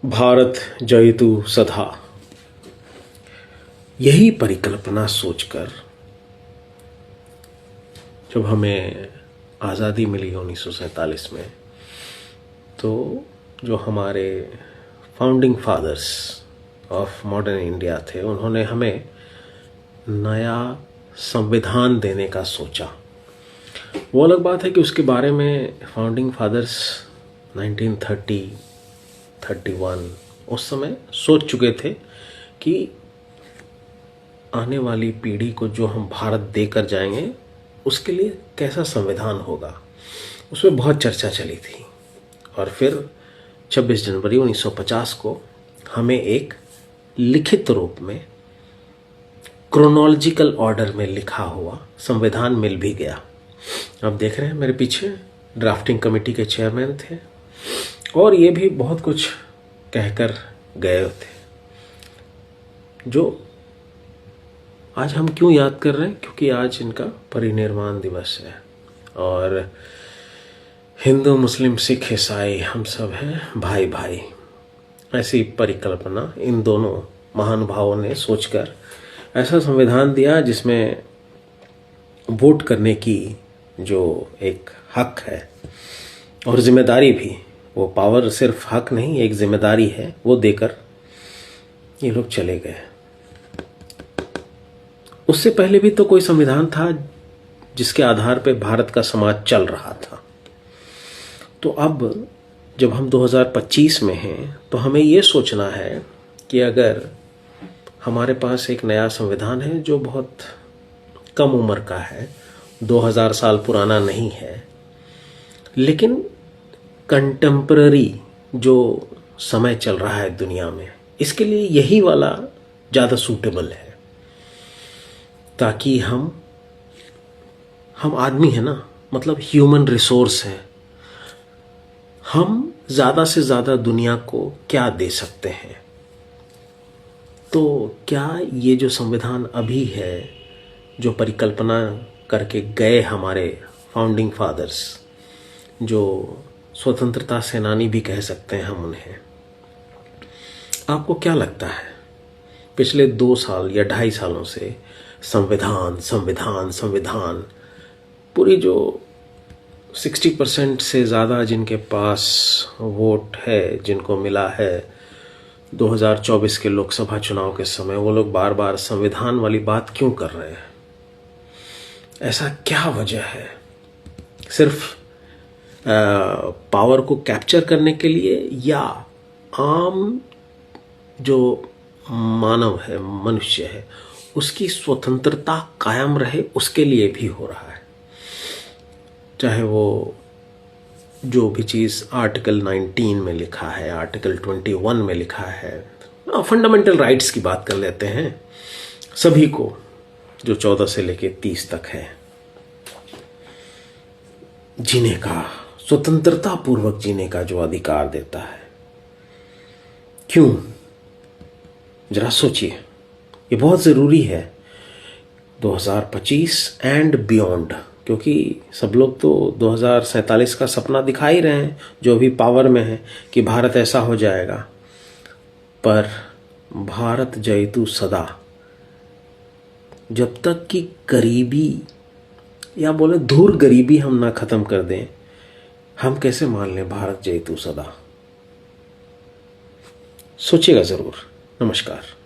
भारत जयतु सदा, यही परिकल्पना सोचकर जब हमें आज़ादी मिली 1947 में, तो जो हमारे founding fathers of modern India थे, उन्होंने हमें नया संविधान देने का सोचा। वो अलग बात है कि उसके बारे में फाउंडिंग फादर्स 1930, 31 उस समय सोच चुके थे कि आने वाली पीढ़ी को जो हम भारत देकर जाएंगे उसके लिए कैसा संविधान होगा। उसमें बहुत चर्चा चली थी और फिर 26 जनवरी 1950 को हमें एक लिखित रूप में क्रोनोलॉजिकल ऑर्डर में लिखा हुआ संविधान मिल भी गया। आप देख रहे हैं मेरे पीछे ड्राफ्टिंग कमेटी के चेयरमैन थे और ये भी बहुत कुछ कहकर गए थे, जो आज हम क्यों याद कर रहे हैं, क्योंकि आज इनका परिनिर्वाण दिवस है और हिंदू मुस्लिम सिख ईसाई हम सब हैं भाई भाई। ऐसी परिकल्पना इन दोनों महानुभावों ने सोचकर ऐसा संविधान दिया जिसमें वोट करने की जो एक हक है और जिम्मेदारी भी, वो पावर सिर्फ हक नहीं, एक जिम्मेदारी है, वो देकर ये लोग चले गए। उससे पहले भी तो कोई संविधान था जिसके आधार पे भारत का समाज चल रहा था। तो अब जब हम 2025 में हैं तो हमें ये सोचना है कि अगर हमारे पास एक नया संविधान है जो बहुत कम उम्र का है, 2000 साल पुराना नहीं है, लेकिन कंटेम्पररी जो समय चल रहा है दुनिया में, इसके लिए यही वाला ज़्यादा सूटेबल है, ताकि हम आदमी है ना, मतलब ह्यूमन रिसोर्स है, हम ज़्यादा से ज़्यादा दुनिया को क्या दे सकते हैं। तो क्या ये जो संविधान अभी है, जो परिकल्पना करके गए हमारे फाउंडिंग फादर्स, जो स्वतंत्रता सेनानी भी कह सकते हैं हम उन्हें, आपको क्या लगता है पिछले 2 साल या 2.5 सालों से संविधान संविधान संविधान, पूरी जो 60% से ज़्यादा जिनके पास वोट है, जिनको मिला है 2024 के लोकसभा चुनाव के समय, वो लोग बार बार संविधान वाली बात क्यों कर रहे हैं? ऐसा क्या वजह है? सिर्फ पावर को कैप्चर करने के लिए, या आम जो मानव है, मनुष्य है, उसकी स्वतंत्रता कायम रहे उसके लिए भी हो रहा है? चाहे वो जो भी चीज़ आर्टिकल 19 में लिखा है, आर्टिकल 21 में लिखा है, फंडामेंटल राइट्स की बात कर लेते हैं, सभी को जो 14 से लेके 30 तक है, जीने का, स्वतंत्रता पूर्वक जीने का जो अधिकार देता है। क्यों? जरा सोचिए, ये बहुत ज़रूरी है 2025 एंड बियॉन्ड, क्योंकि सब लोग तो 2047 का सपना दिखा ही रहे हैं जो भी पावर में है कि भारत ऐसा हो जाएगा, पर भारत जयतु सदा, जब तक कि गरीबी या बोले धूर गरीबी हम ना खत्म कर दें, हम कैसे मान लें भारत जयतु सदा? सोचिएगा ज़रूर। नमस्कार।